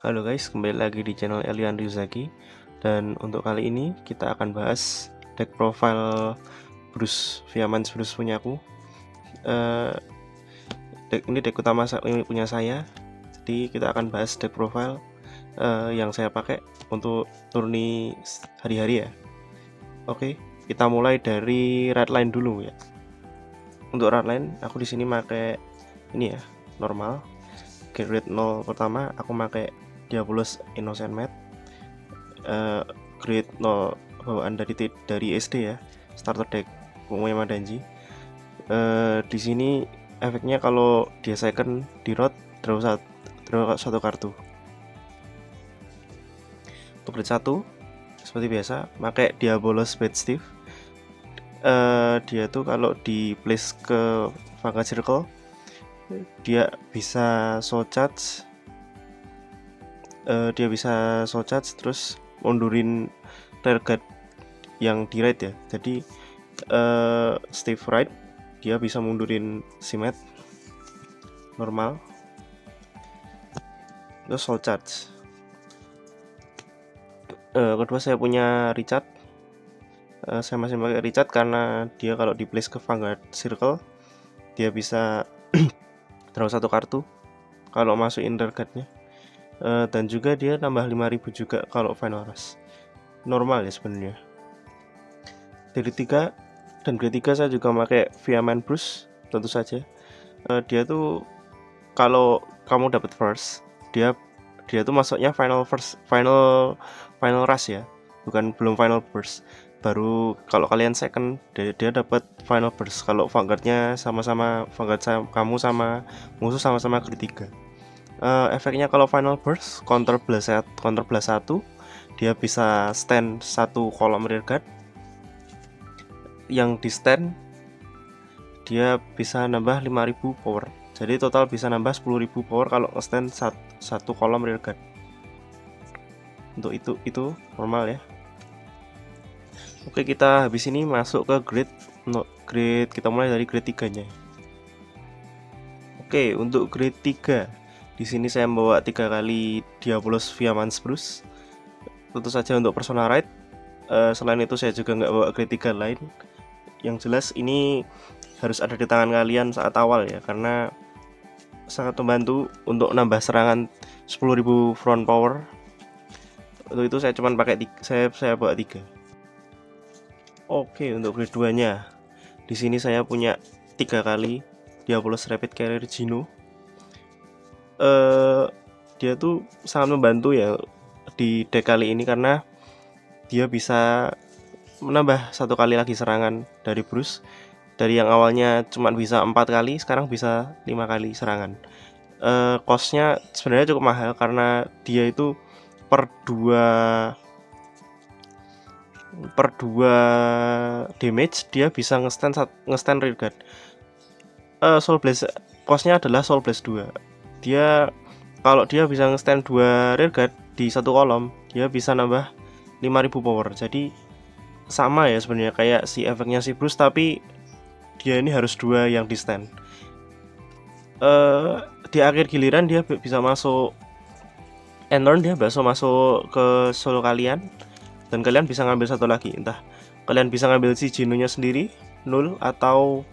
Halo guys, kembali lagi di channel Elian Ryuzaki. Dan untuk kali ini kita akan bahas deck profile Bruce Viamans Bruce punya aku. Ini deck utama punya saya. Jadi kita akan bahas deck profile yang saya pakai untuk turni hari-hari ya. Oke, kita mulai dari red line dulu ya. Untuk red line aku di sini pakai ini ya, normal. Grade 0 pertama aku pakai Diabolus Innocent Mage, grade 0 bawaan dari SD ya, starter deck Umayama Danji. Di sini efeknya kalau dia second di road draw satu kartu. Untuk grade 1 seperti biasa pakai Diabolus Bad Steve. Dia tuh kalau di place ke Vanguard Circle dia bisa show charge, terus mundurin target yang di right ya. Jadi Steve right dia bisa mundurin si Matt normal, terus show charge. Kedua saya punya Richard. Saya masih pakai Richard karena dia kalau di place ke Vanguard Circle dia bisa draw satu kartu kalau masukin targetnya, dan juga dia nambah 5000 juga kalau final rush. Normal ya sebenarnya. Dari 3 dan grade 3 saya juga pakai Viamans Bruce tentu saja. Dia tuh kalau kamu dapat first, dia tuh masuknya final rush ya, belum final burst. Baru kalau kalian second dia dapat final burst kalau Vanguardnya sama-sama kamu sama musuh sama-sama grade 3. Efeknya kalau final burst counter blast 1, dia bisa stand satu kolom rear guard. Yang di stand dia bisa nambah 5000 power. Jadi total bisa nambah 10.000 power kalau stand satu kolom rear guard. Untuk itu normal ya. Oke, kita habis ini masuk ke grade kita mulai dari grade 3-nya. Oke, untuk grade 3 di sini saya membawa 3 kali Diabolus Viamans Bruce. Tentu saja untuk persona ride. Selain itu saya juga nggak bawa grade 3 lain. Yang jelas ini harus ada di tangan kalian saat awal ya, karena sangat membantu untuk nambah serangan 10.000 front power. Untuk itu saya cuma pakai saya bawa 3. Oke, untuk grade 2-nya di sini saya punya 3 kali Diabolus Rapid Carrier Gino. Dia tuh sangat membantu ya di deck kali ini karena dia bisa menambah 1 kali lagi serangan dari Bruce. Dari yang awalnya cuma bisa 4 kali, sekarang bisa 5 kali serangan. Costnya sebenarnya cukup mahal karena dia itu per 2 damage dia bisa ngestand rear guard. Soul Blast costnya adalah Soul Blast 2. Dia kalau dia bisa ngestand 2 rear guard di satu kolom, dia bisa nambah 5000 power. Jadi sama ya sebenarnya kayak si efeknya si Bruce, tapi dia ini harus 2 yang di stand. Di akhir giliran dia bisa masuk Endorn, dia bisa masuk ke solo kalian dan kalian bisa ngambil satu lagi. Entah kalian bisa ngambil si Gino-nya sendiri 0 atau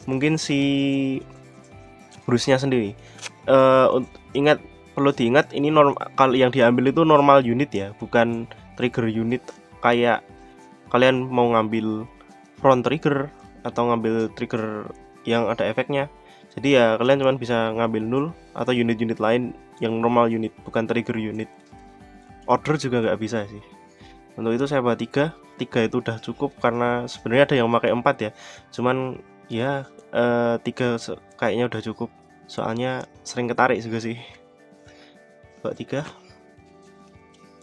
mungkin si Bruce-nya sendiri. Perlu diingat ini kalau yang diambil itu normal unit ya, bukan trigger unit kayak kalian mau ngambil front trigger atau ngambil trigger yang ada efeknya. Jadi ya kalian cuma bisa ngambil 0 atau unit-unit lain yang normal unit, bukan trigger unit. Order juga nggak bisa sih. Untuk itu saya bawa 3 itu udah cukup karena sebenarnya ada yang pakai 4 ya. Cuman ya 3 kayaknya udah cukup. Soalnya sering ketarik juga sih. Bawa 3.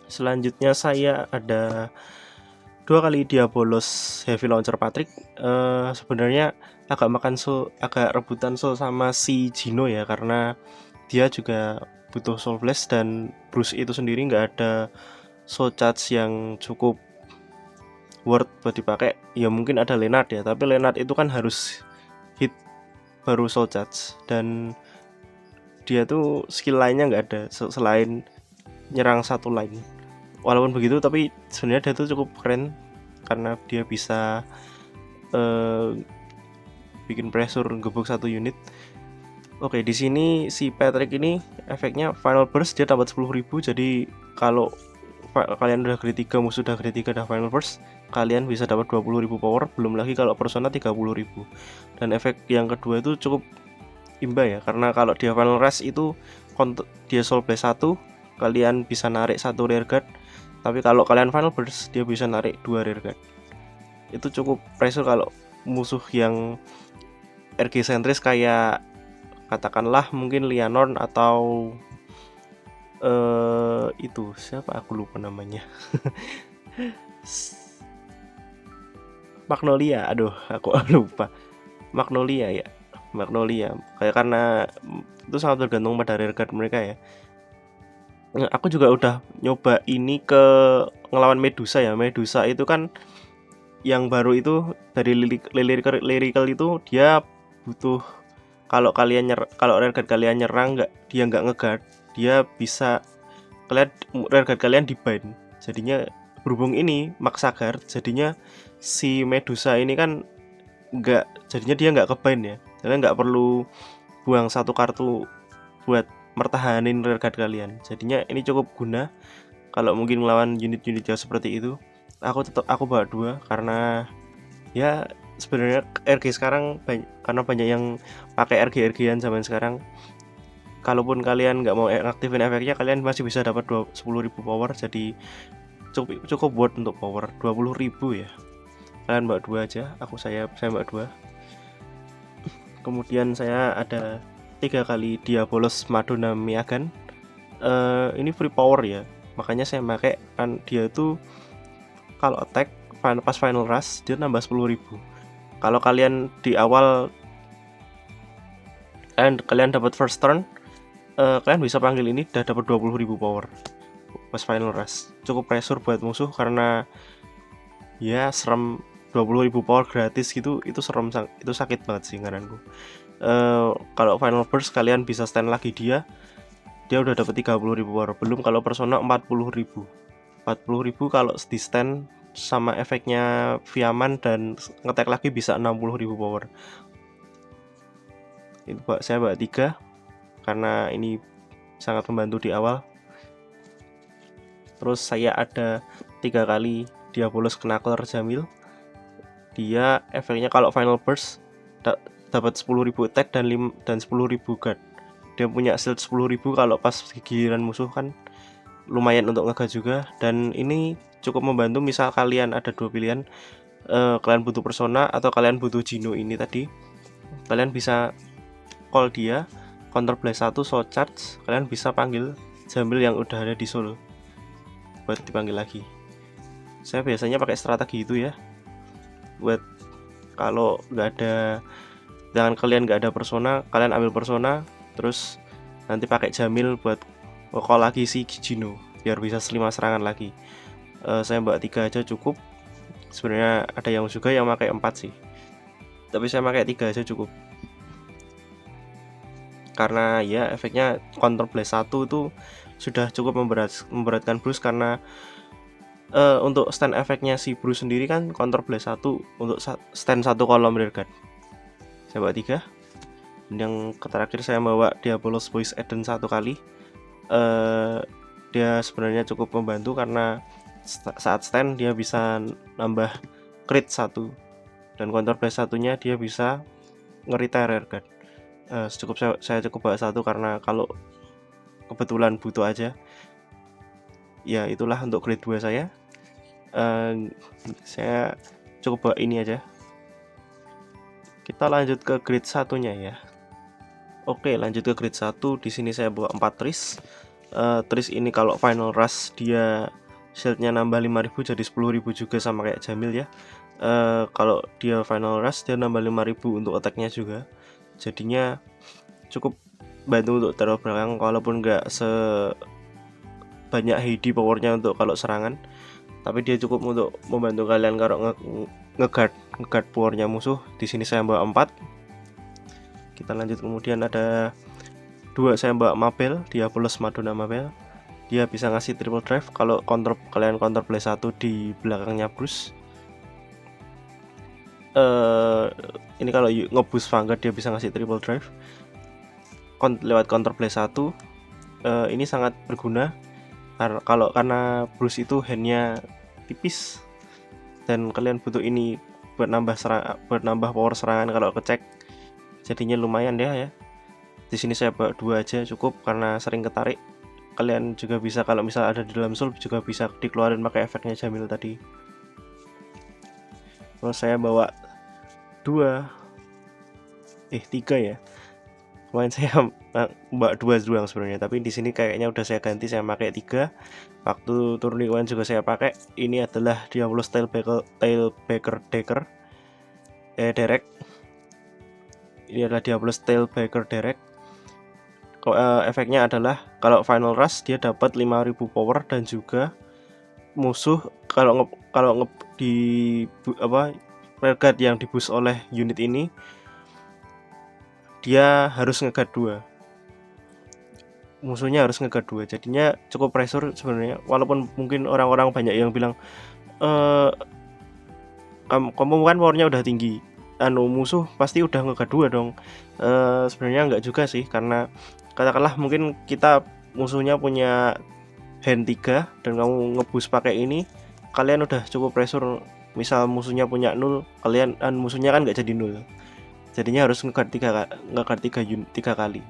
Selanjutnya saya ada 2 kali Diabolus Heavy Launcher Patrick. Sebenarnya agak rebutan soul sama si Gino ya, karena dia juga butuh Soul Blast dan Bruce itu sendiri nggak ada soul charge yang cukup worth buat dipakai. Ya mungkin ada Leonard ya, tapi Leonard itu kan harus hit baru soul charge dan dia tuh skill lainnya nggak ada selain nyerang satu line. Walaupun begitu tapi sebenarnya dia tuh cukup keren karena dia bisa bikin pressure gebuk satu unit. Oke, di sini si Patrick ini efeknya final burst dia dapat 10.000. Jadi kalau kalian udah grade 3, musuh udah grade 3 udah final burst, kalian bisa dapat 20.000 power, belum lagi kalau persona 30.000. Dan efek yang kedua itu cukup imba ya, karena kalau dia final rush itu dia soul blast 1, kalian bisa narik 1 rear guard. Tapi kalau kalian final burst, dia bisa narik 2 rear guard. Itu cukup pressure kalau musuh yang RG sentris kayak katakanlah mungkin Lianorn atau itu siapa aku lupa namanya. Magnolia, aduh aku lupa. Magnolia ya, Magnolia. Kayak karena itu sangat tergantung pada rear guard mereka ya. Aku juga udah nyoba ini ke ngelawan Medusa ya. Medusa itu kan yang baru itu dari lyrical itu dia butuh kalau rear guard kalian nyerang dia nggak ngeguard, dia bisa rear guard kalian di bind. Jadinya berhubung ini maksa guard, jadinya si Medusa ini kan jadinya dia nggak kebind ya. Jadi nggak perlu buang satu kartu buat mertahanin rear guard kalian. Jadinya ini cukup guna kalau mungkin melawan unit-unit yang seperti itu. Aku bawa 2 karena ya sebenarnya RG sekarang karena banyak yang pakai RG-RG-an zaman sekarang. Kalaupun kalian nggak mau aktifin efeknya, kalian masih bisa dapat 10.000 power. Jadi cukup buat untuk power 20.000 ya. Kalian bawa 2 aja. Saya bawa 2. Kemudian saya ada 3 kali Diabolos Madonna Miagan. Ini free power ya, makanya saya pakai kan. Dia tuh kalau attack pas final rush dia nambah 10.000. Kalau kalian di awal kalian dapat first turn, kalian bisa panggil ini udah dapat 20.000 power pas final rush. Cukup pressure buat musuh karena ya serem. 20.000 power gratis gitu, itu serem, itu sakit banget sih ngaranku. Kalau final burst kalian bisa stand lagi dia udah dapat 30.000 power. Belum kalau persona 40.000 kalau di stand sama efeknya Viaman dan ngetek lagi bisa 60.000 power. Itu saya bawa 3 karena ini sangat membantu di awal. Terus saya ada 3 kali Diabolos Knuckler Jamil. Dia efeknya kalau final burst dapat 10.000 attack dan 10.000 guard. Dia punya shield 10.000 kalau pas giliran musuh kan lumayan untuk ngegas juga. Dan ini cukup membantu misal kalian ada 2 pilihan, kalian butuh persona atau kalian butuh Gino ini tadi. Kalian bisa call dia, counter blast 1 soul charge, kalian bisa panggil Jamil yang udah ada di soul buat dipanggil lagi. Saya biasanya pakai strategi itu ya, buat kalau nggak ada, jangan kalian nggak ada persona, kalian ambil persona terus nanti pakai Jamil buat call lagi si Gino biar bisa 5 serangan lagi. Saya bawa 3 aja cukup. Sebenarnya ada yang juga yang pakai 4 sih, tapi saya pakai 3 aja cukup karena ya efeknya counter blast 1 itu sudah cukup memberatkan Bruce. Karena untuk stand efeknya si Bruce sendiri kan counter blast 1 untuk stand 1 kolom rear guard. Saya bawa 3. Yang terakhir saya bawa Diabolos Voice Eden 1 kali. Dia sebenarnya cukup membantu karena saat stand dia bisa nambah crit 1 dan counter blast 1-nya dia bisa nge-retire rear guard. Saya cukup bawa 1 karena kalau kebetulan butuh aja. Ya itulah untuk grade 2 saya. Saya cukup bawa ini aja. Kita lanjut ke grade 1-nya ya. Oke, lanjut ke grade 1. Di sini saya bawa 4 Tris. Tris ini kalau final rush dia shieldnya nambah 5.000 jadi 10.000 juga sama kayak Jamil ya. Kalau dia final rush dia nambah 5.000 untuk attack-nya juga. Jadinya cukup bantu untuk teror belakang, walaupun nggak sebanyak Heidi powernya untuk kalau serangan, tapi dia cukup untuk membantu kalian kalau ngeguard powernya musuh. Di sini saya bawa 4. Kita lanjut, kemudian ada 2 saya bawa Mabel, Diabolos Madonna Mabel. dia bisa ngasih triple drive kalau kalian counter play 1 di belakangnya Bruce. Ini kalau ngeboost Vanguard dia bisa ngasih triple drive lewat counter play 1. Ini sangat berguna karena Bruce itu handnya tipis dan kalian butuh ini buat nambah power serangan kalau kecek, jadinya lumayan ya. Di sini saya bawa 2 aja cukup karena sering ketarik. Kalian juga bisa kalau misal ada di dalam sulp juga bisa dikeluarin pakai efeknya Jamil tadi. Terus saya bawa 3 ya. Kemarin saya bawa 2 doang sebenarnya, tapi di sini kayaknya udah saya ganti, saya pakai 3. Waktu turun kemarin juga saya pakai. Ini adalah Diablos Tailbacker Derek. Ini adalah Diablos Tailbacker Derek. Efeknya adalah kalau final rush dia dapat 5000 power dan juga musuh kalau di rearguard yang diboost oleh unit ini dia harus ngeguard 2. Musuhnya harus ngeguard 2. Jadinya cukup pressure sebenarnya. Walaupun mungkin orang-orang banyak yang bilang kamu kan powernya udah tinggi, musuh pasti udah ngeguard 2 dong. Sebenarnya enggak juga sih, karena katakanlah mungkin kita musuhnya punya hand 3 dan kamu ngeboost pakai ini, kalian udah cukup pressure. Misal musuhnya punya 0, kalian musuhnya kan nggak jadi 0. Jadinya harus ngeguard 3 kali.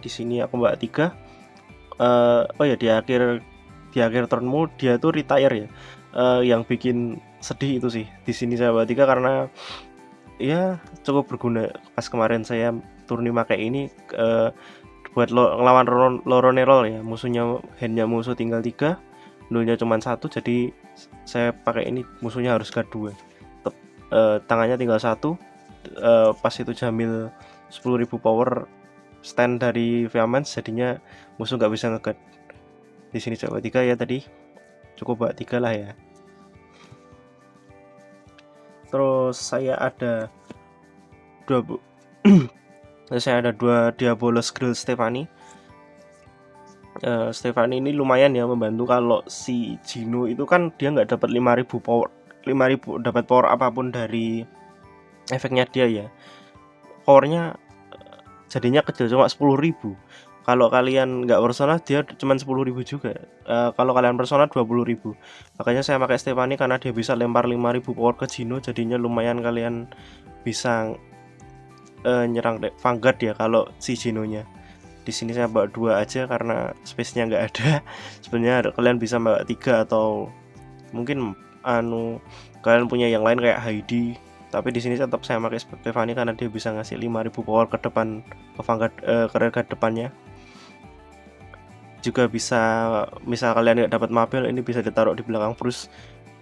Di sini aku bawa 3. Di akhir turnmu dia tuh retire ya. Yang bikin sedih itu sih. Di sini saya bawa 3 karena ya cukup berguna. Pas kemarin saya turni pakai ini buat ngelawan Loronerol ya. Handnya musuh tinggal 3, nolnya cuma 1, jadi saya pakai ini, musuhnya harus guard 2. Tangannya tinggal 1. Pas itu Jamil 10.000 power stand dari Vehemence, jadinya musuh nggak bisa ngeguard. Di sini coba 3 ya tadi. Cukup bawa 3 lah ya. Terus saya ada 2 Diabolos Grill Stefani. Stefani ini lumayan ya membantu. Kalau si Gino itu kan dia nggak dapat 5000 power, 5000 dapat power apapun dari efeknya dia ya. Powernya jadinya kecil, cuma 10.000. Kalau kalian nggak persona dia cuma 10.000 juga. Kalau kalian persona 20.000. Makanya saya pakai Stefani karena dia bisa lempar 5.000 power ke Gino, jadinya lumayan kalian bisa nyerang Vanguard ya kalau si Gino-nya. Di sini saya bawa 2 aja karena space-nya nggak ada. Sebenarnya kalian bisa bawa 3 atau mungkin kalian punya yang lain kayak Heidi. Tapi di sini tetap saya pakai Stefani karena dia bisa ngasih 5.000 power ke depan ke Vanguard, ke rearguard depannya. Juga bisa misal kalian nggak dapat Mabel, ini bisa ditaruh di belakang Bruce.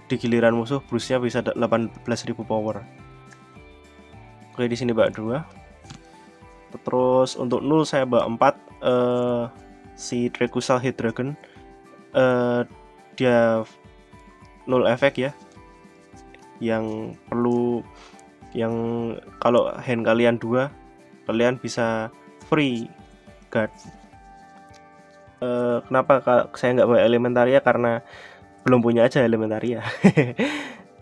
Di giliran musuh Bruce-nya bisa 18.000 power. Oke, di sini bawa 2. Terus untuk 0 saya bawa 4. Si Drakusal Hit Dragon, dia 0 efek ya. Yang kalau hand kalian 2, kalian bisa free guard. Kenapa saya nggak bawa Elementaria? Karena belum punya aja Elementaria.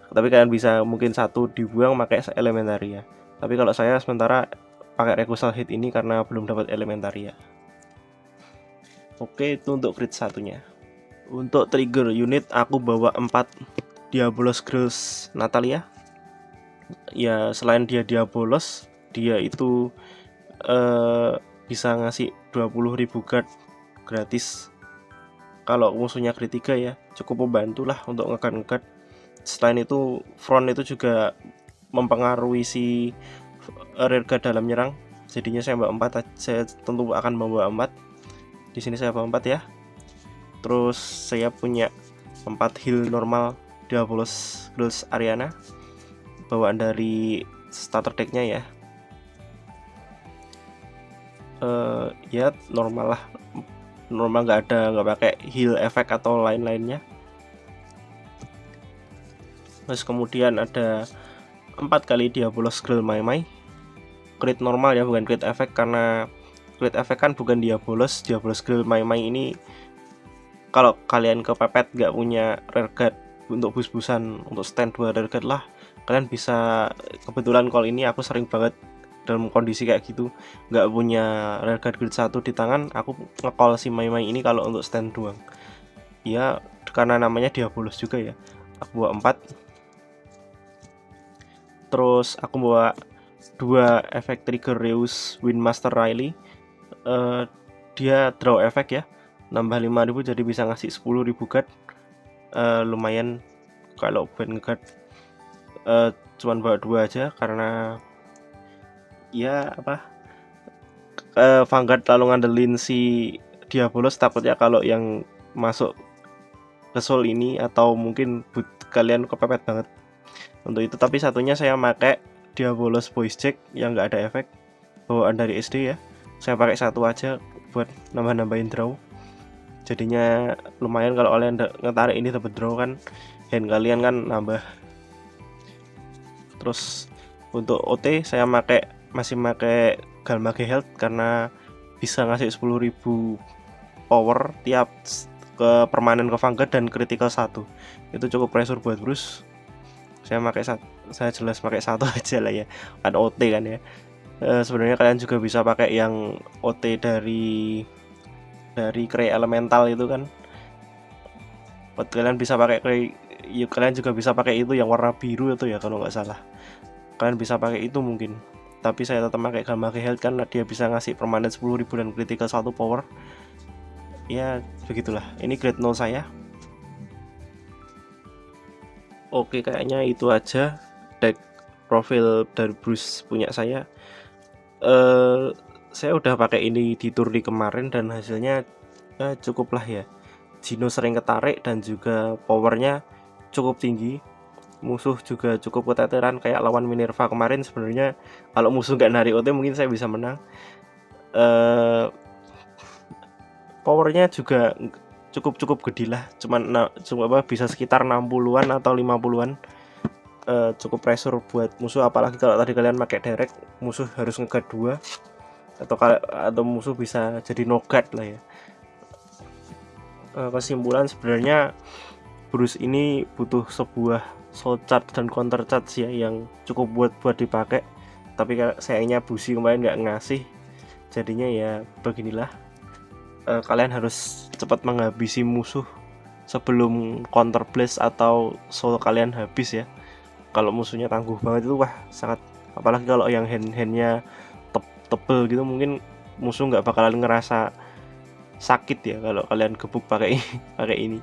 Tapi kalian bisa mungkin 1 dibuang pakai Elementaria. Tapi kalau saya sementara pakai Recusal Hit ini karena belum dapat Elementaria. Oke, itu untuk crit 1-nya. Untuk trigger unit aku bawa 4 Diabolos Grills Natalia. Ya, selain dia Diabolos, dia itu bisa ngasih 20.000 guard gratis kalau musuhnya crit 3 ya. Cukup membantu lah untuk ngeguard. Selain itu front itu juga mempengaruhi si rearguard dalam nyerang. Jadinya saya bawa 4. Saya tentu akan membawa 4. Di sini saya bawa 4 ya. Terus saya punya 4 heal normal Diabolos Grills Ariana, bawaan dari starter decknya ya. Ya normal lah, normal, nggak pakai heal effect atau lain-lainnya. Terus kemudian ada 4 kali Diabolos Grill Mai Mai, crit normal ya, bukan crit effect karena grid efek kan bukan Diabolos Grill Mai ini. Kalau kalian kepepet nggak punya rearguard untuk bus-busan, untuk stand 2 rearguard lah, kalian bisa, kebetulan kalau ini aku sering banget dalam kondisi kayak gitu, nggak punya rearguard grid 1 di tangan, aku nge-call si Mai ini kalau untuk stand 2 ya, karena namanya Diabolos juga ya. Aku bawa 4, terus aku bawa 2 efek trigger Reus Windmaster Riley. Dia draw efek ya, nambah 5000 jadi bisa ngasih 10.000 guard. Lumayan kalau buat ngeguard. Cuman bawa 2 aja karena ya apa, Vanguard lalu ngandelin si Diabolos, takutnya kalau yang masuk ke soul ini atau mungkin kalian kepepet banget untuk itu. Tapi satunya saya pakai Diabolos Voice Jack yang nggak ada efek, bawaan dari SD ya. Saya pakai satu aja buat nambah-nambahin draw. Jadinya lumayan kalau kalian ngetarik ini dapat draw kan, hand kalian kan nambah. Terus untuk OT saya masih pakai Galmage Health karena bisa ngasih 10.000 power tiap ke permanen ke Vanguard dan critical 1. Itu cukup pressure buat Bruce. Saya jelas pakai satu aja lah ya, kan OT kan ya. Sebenarnya kalian juga bisa pakai yang OT dari Cray Elemental itu kan. Kalian bisa pakai Cray, ya, kalian juga bisa pakai itu yang warna biru itu ya kalau nggak salah. Kalian bisa pakai itu mungkin. Tapi saya tetap pakai Galmage Health kan dia bisa ngasih permanen 10.000 dan critical 1 power. Ya begitulah. Ini grade 0 saya. Oke, kayaknya itu aja deck profil dari Bruce punya saya. Saya udah pakai ini di turni kemarin dan hasilnya cukup lah ya. Gino sering ketarik dan juga powernya cukup tinggi. Musuh juga cukup keteteran kayak lawan Minerva kemarin. Sebenarnya kalau musuh nggak narik OT mungkin saya bisa menang. Powernya juga cukup gede lah, cuma bisa sekitar 60-an atau 50-an. Cukup pressure buat musuh, apalagi kalau tadi kalian pakai direct, musuh harus ngeguard 2 atau musuh bisa jadi no guard lah ya. Kesimpulan sebenarnya Bruce ini butuh sebuah soul charge dan counter charge ya yang cukup buat dipakai, tapi sayangnya Busi kemarin nggak ngasih, jadinya ya beginilah. Kalian harus cepat menghabisi musuh sebelum counter blast atau soul kalian habis ya. Kalau musuhnya tangguh banget itu sangat, apalagi kalau yang handnya tebel gitu, mungkin musuh nggak bakalan ngerasa sakit ya kalau kalian gebuk pakai ini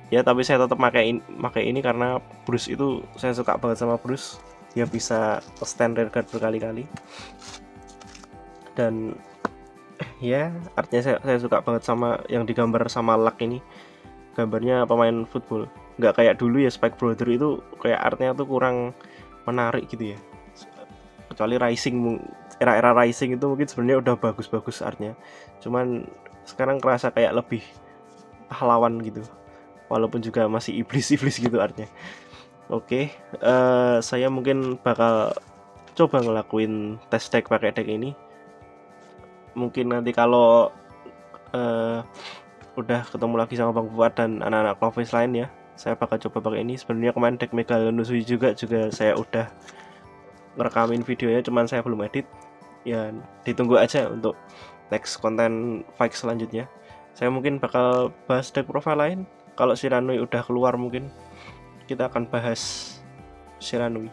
ya. Tapi saya tetap pakai ini karena Bruce itu saya suka banget sama Bruce. Dia bisa stand rearguard berkali-kali dan ya artinya saya suka banget sama yang digambar sama Luck ini. Gambarnya pemain football, nggak kayak dulu ya Spike Brother itu kayak artnya tuh kurang menarik gitu ya. Kecuali Rising, era Rising itu mungkin sebenarnya udah bagus artnya, cuman sekarang kerasa kayak lebih pahlawan gitu, walaupun juga masih iblis gitu artnya. Oke, saya mungkin bakal coba ngelakuin tes deck pakai deck ini. Mungkin nanti kalau udah ketemu lagi sama Bang Fuad dan anak-anak Clovis lain ya, saya bakal coba pakai ini. Sebenarnya kemarin deck Megalonusui juga saya udah ngerekamin videonya, cuman saya belum edit ya. Ditunggu aja untuk next konten fight selanjutnya. Saya mungkin bakal bahas deck profile lain. Kalau Shiranui udah keluar mungkin kita akan bahas Shiranui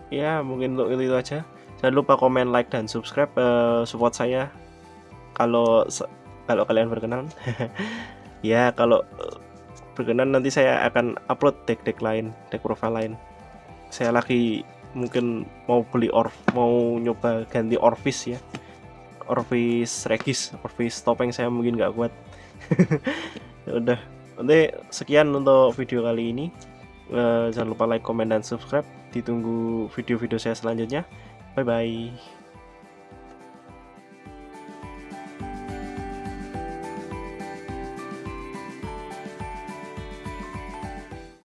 ya. Mungkin untuk itu aja. Jangan lupa komen, like, dan subscribe, support saya kalau kalian berkenan. Ya kalau berkenan nanti saya akan upload deck lain, deck profile lain. Saya lagi mungkin mau nyoba ganti Orphis ya, Orphis Regis, Orphis topeng saya mungkin nggak kuat. Ya udah, nanti sekian untuk video kali ini. Jangan lupa like, comment, dan subscribe. Ditunggu video-video saya selanjutnya. Bye bye.